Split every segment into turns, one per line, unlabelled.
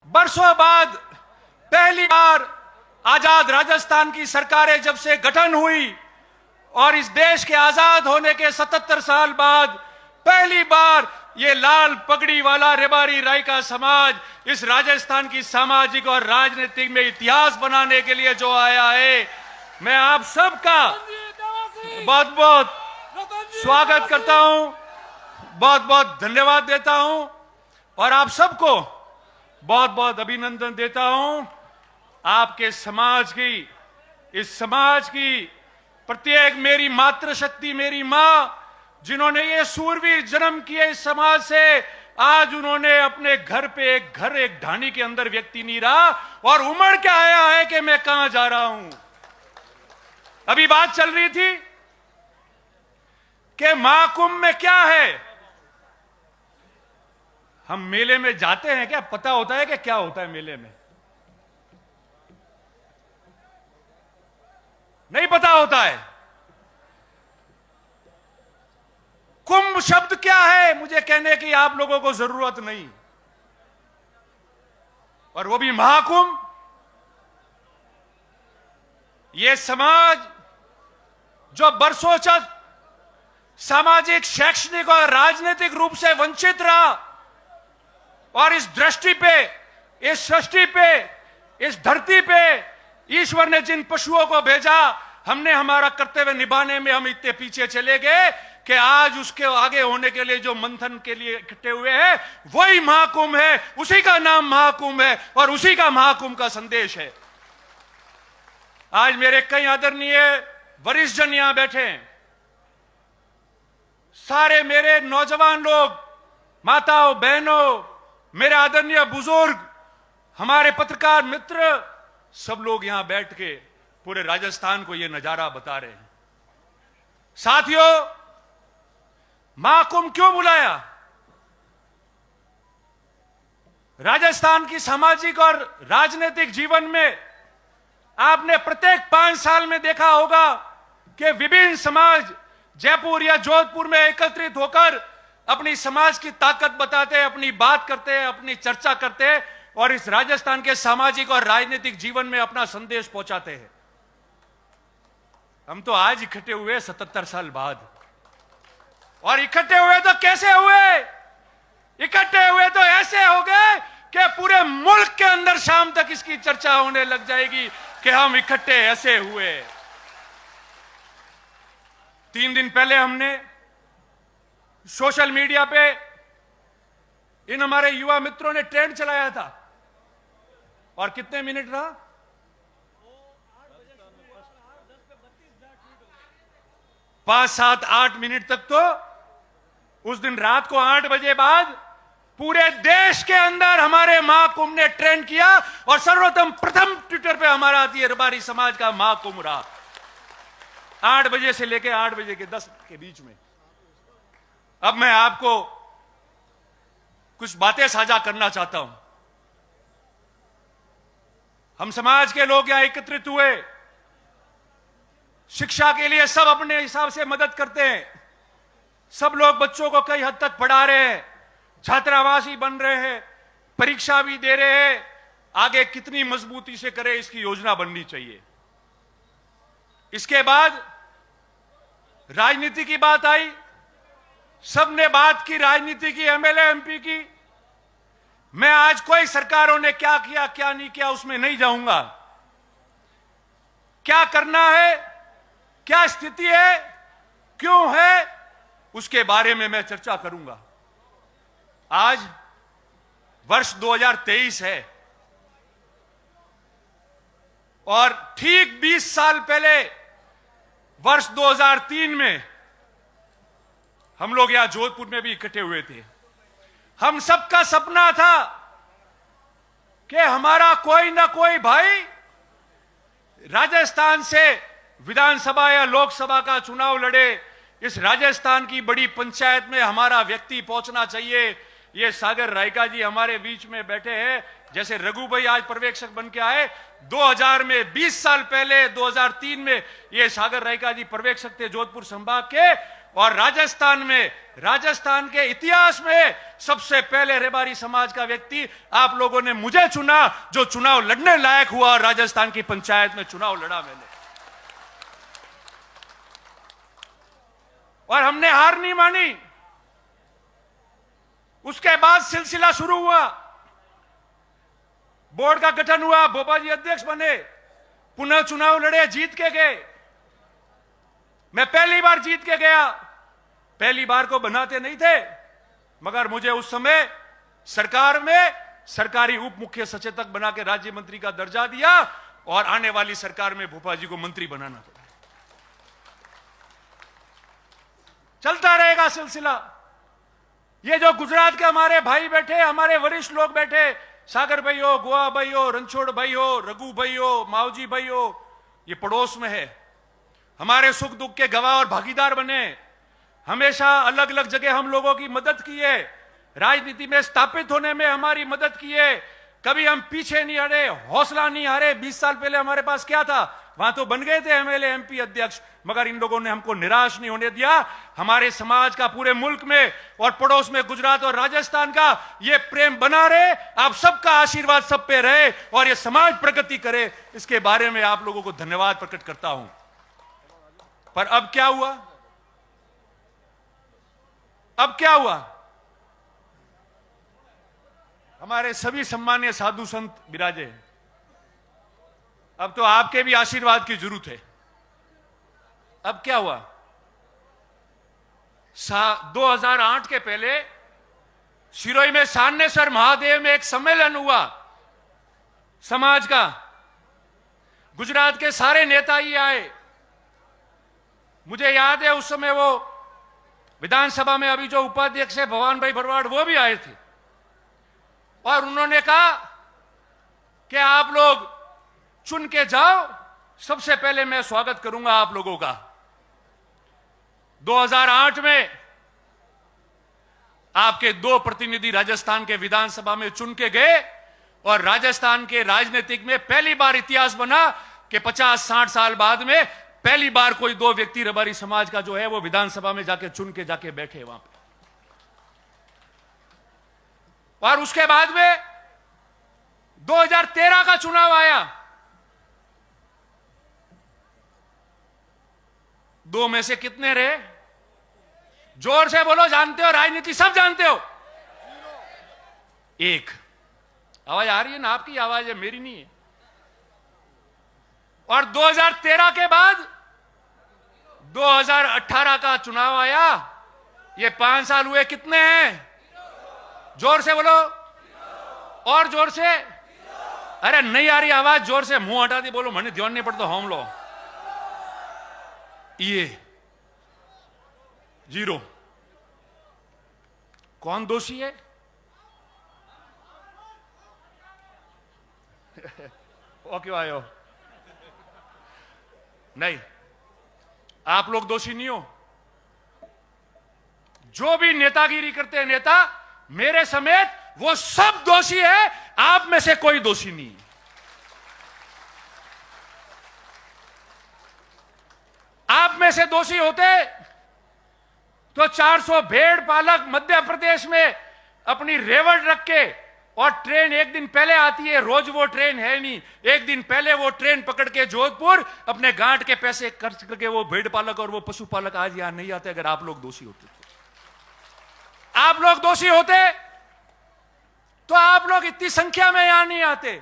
बरसों बाद पहली बार आजाद राजस्थान की सरकारें जब से गठन हुई और इस देश के आजाद होने के 77 साल बाद पहली बार ये लाल पगड़ी वाला रेबारी राय का समाज इस राजस्थान की सामाजिक और राजनीतिक में इतिहास बनाने के लिए जो आया है, मैं आप सबका बहुत बहुत स्वागत करता हूं, बहुत बहुत धन्यवाद देता हूं और आप सबको बहुत बहुत अभिनंदन देता हूं। आपके इस समाज की प्रत्येक मेरी मातृशक्ति, मेरी मां, जिन्होंने ये सूरवीर जन्म किए इस समाज से, आज उन्होंने अपने घर पे एक ढानी के अंदर व्यक्ति नहीं रहा और उमड़ के आया है कि मैं कहां जा रहा हूं। अभी बात चल रही थी कि महाकुंभ में क्या है। हम मेले में जाते हैं, क्या पता होता है कि क्या होता है मेले में? नहीं पता होता है। कुंभ शब्द क्या है मुझे कहने की आप लोगों को जरूरत नहीं, और वो भी महाकुंभ। ये समाज जो बरसों तक सामाजिक, शैक्षणिक और राजनीतिक रूप से वंचित रहा और इस दृष्टि पे, इस सृष्टि पे, इस धरती पे ईश्वर ने जिन पशुओं को भेजा, हमने हमारा कर्तव्य निभाने में हम इतने पीछे चले गए कि आज उसके आगे होने के लिए जो मंथन के लिए इकट्ठे हुए हैं वही महाकुंभ है। उसी का नाम महाकुंभ है और उसी का महाकुंभ का संदेश है। आज मेरे कई आदरणीय वरिष्ठ जन यहां बैठे हैं, सारे मेरे नौजवान लोग, माताओं, बहनों, मेरे आदरणीय बुजुर्ग, हमारे पत्रकार मित्र, सब लोग यहां बैठ के पूरे राजस्थान को यह नजारा बता रहे हैं। साथियों, महाकुंभ क्यों बुलाया? राजस्थान की सामाजिक और राजनीतिक जीवन में आपने प्रत्येक 5 साल में देखा होगा कि विभिन्न समाज जयपुर या जोधपुर में एकत्रित होकर अपनी समाज की ताकत बताते हैं, अपनी बात करते हैं, अपनी चर्चा करते हैं और इस राजस्थान के सामाजिक और राजनीतिक जीवन में अपना संदेश पहुंचाते हैं। हम तो आज इकट्ठे हुए 77 साल बाद, और इकट्ठे हुए तो कैसे हुए? इकट्ठे हुए तो ऐसे हो गए कि पूरे मुल्क के अंदर शाम तक इसकी चर्चा होने लग जाएगी कि हम इकट्ठे ऐसे हुए। 3 दिन पहले हमने सोशल मीडिया पे इन हमारे युवा मित्रों ने ट्रेंड चलाया था, और कितने मिनट रहा? 5, 7, 8 मिनट तक। तो उस दिन रात को 8 बजे बाद पूरे देश के अंदर हमारे महाकुंभ ने ट्रेंड किया और सर्वप्रथम प्रथम ट्विटर पे हमारा रबारी समाज का महाकुंभ रहा, 8 बजे से लेकर 8 बजे के 10 के बीच में। अब मैं आपको कुछ बातें साझा करना चाहता हूं। हम समाज के लोग यहां एकत्रित हुए, शिक्षा के लिए सब अपने हिसाब से मदद करते हैं, सब लोग बच्चों को कई हद तक पढ़ा रहे हैं, छात्रावासी बन रहे हैं, परीक्षा भी दे रहे हैं। आगे कितनी मजबूती से करें इसकी योजना बननी चाहिए। इसके बाद राजनीति की बात आई, सबने बात की राजनीति की, एमएलए एमपी की। मैं आज कोई सरकारों ने क्या किया क्या नहीं किया उसमें नहीं जाऊंगा। क्या करना है, क्या स्थिति है, क्यों है, उसके बारे में मैं चर्चा करूंगा। आज वर्ष 2023 है और ठीक 20 साल पहले वर्ष 2003 में हम लोग यहां जोधपुर में भी इकट्ठे हुए थे। हम सबका सपना था कि हमारा कोई ना कोई भाई राजस्थान से विधानसभा या लोकसभा का चुनाव लड़े, इस राजस्थान की बड़ी पंचायत में हमारा व्यक्ति पहुंचना चाहिए। ये सागर रायका जी हमारे बीच में बैठे हैं, जैसे रघु भाई आज पर्यवेक्षक बन के आए, 2000 में 20 साल पहले 2003 में ये सागर रायका जी पर्यवेक्षक थे जोधपुर संभाग के, और राजस्थान के इतिहास में सबसे पहले रेबारी समाज का व्यक्ति आप लोगों ने मुझे चुना, जो चुनाव लड़ने लायक हुआ और राजस्थान की पंचायत में चुनाव लड़ा मैंने। और हमने हार नहीं मानी। उसके बाद सिलसिला शुरू हुआ, बोर्ड का गठन हुआ, बोपा जी अध्यक्ष बने, पुनः चुनाव लड़े, जीत के गए। मैं पहली बार जीत के गया। पहली बार को बनाते नहीं थे, मगर मुझे उस समय सरकार में सरकारी उप मुख्य सचेतक बना के राज्य मंत्री का दर्जा दिया और आने वाली सरकार में भोपा जी को मंत्री बनाना पड़ा। चलता रहेगा सिलसिला। ये जो गुजरात के हमारे भाई बैठे, हमारे वरिष्ठ लोग बैठे, सागर भाई हो, गोवा भाई हो, रणछोड़ भाई हो, रघु भाई हो, मावजी भाई हो, ये पड़ोस में है, हमारे सुख दुख के गवाह और भागीदार बने। हमेशा अलग अलग जगह हम लोगों की मदद की है, राजनीति में स्थापित होने में हमारी मदद की है। कभी हम पीछे नहीं हटे, हौसला नहीं हारे। 20 साल पहले हमारे पास क्या था, वहां तो बन गए थे एमएलए एमपी अध्यक्ष, मगर इन लोगों ने हमको निराश नहीं होने दिया। हमारे समाज का पूरे मुल्क में और पड़ोस में गुजरात और राजस्थान का ये प्रेम बना रहे, आप सबका आशीर्वाद सब पे रहे और ये समाज प्रगति करे, इसके बारे में आप लोगों को धन्यवाद प्रकट करता हूं। पर अब क्या हुआ? अब क्या हुआ? हमारे सभी सम्मानीय साधु संत विराजे हैं। अब तो आपके भी आशीर्वाद की जरूरत है। अब क्या हुआ? 2008 के पहले सिरोही में सान्नेसर महादेव में एक सम्मेलन हुआ समाज का। गुजरात के सारे नेता ही आए। मुझे याद है उस समय वो विधानसभा में अभी जो उपाध्यक्ष है भवान भाई भरवाड़, वो भी आए थे और उन्होंने कहा कि आप लोग चुन के जाओ, सबसे पहले मैं स्वागत करूंगा आप लोगों का। 2008 में आपके 2 प्रतिनिधि राजस्थान के विधानसभा में चुन के गए और राजस्थान के राजनीतिक में पहली बार इतिहास बना कि 50-60 साल बाद में पहली बार कोई 2 व्यक्ति रबारी समाज का जो है वो विधानसभा में जाके चुन के जाके बैठे वहां पे। और उसके बाद में 2013 का चुनाव आया। 2 में से कितने रहे? जोर से बोलो, जानते हो, राजनीति सब जानते हो। 1। आवाज आ रही है ना? आपकी आवाज है, मेरी नहीं है। और 2013 के बाद 2018 का चुनाव आया। ये 5 साल हुए, कितने हैं? जोर से बोलो, और जोर से। अरे नहीं आ रही आवाज, जोर से। मुंह हटा दी बोलो, मैंने ध्यान नहीं पड़ता। हम लो ये 0। कौन दोषी है? वो क्यों आए हो? नहीं, आप लोग दोषी नहीं हो। जो भी नेतागिरी करते हैं नेता, मेरे समेत, वो सब दोषी है। आप में से कोई दोषी नहीं। आप में से दोषी होते तो 400 भेड़ पालक मध्य प्रदेश में अपनी रेवड़ रख के, और ट्रेन एक दिन पहले आती है, रोज वो ट्रेन है नहीं, एक दिन पहले वो ट्रेन पकड़ के जोधपुर अपने गांठ के पैसे खर्च करके वो भेड़ पालक और वो पशुपालक आज यहां नहीं आते। अगर आप लोग दोषी होते तो, आप लोग दोषी होते तो आप लोग इतनी संख्या में यहां नहीं आते।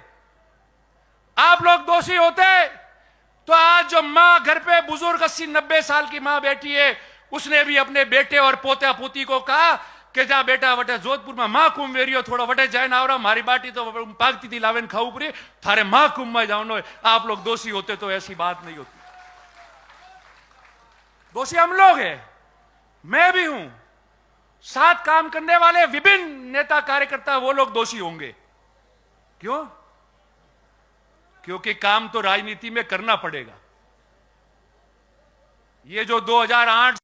आप लोग दोषी होते तो आज जो मां घर पे बुजुर्ग 80-90 साल की मां बैठी है, उसने भी अपने बेटे और पोता पोती को कहा कि जा बेटा वटे जोधपुर में मां कुंभ वेरियो थोड़ा वटे जाए ना, और मारी बाटी तो पागती थी लावेन खाऊ परी, थारे मां कुंभ में जाओ नो। आप लोग दोषी होते तो ऐसी बात नहीं होती। दोषी हम लोग हैं, मैं भी हूं। साथ काम करने वाले विभिन्न नेता कार्यकर्ता, वो लोग दोषी होंगे। क्यों? क्योंकि काम तो राजनीति में करना पड़ेगा। ये जो 2008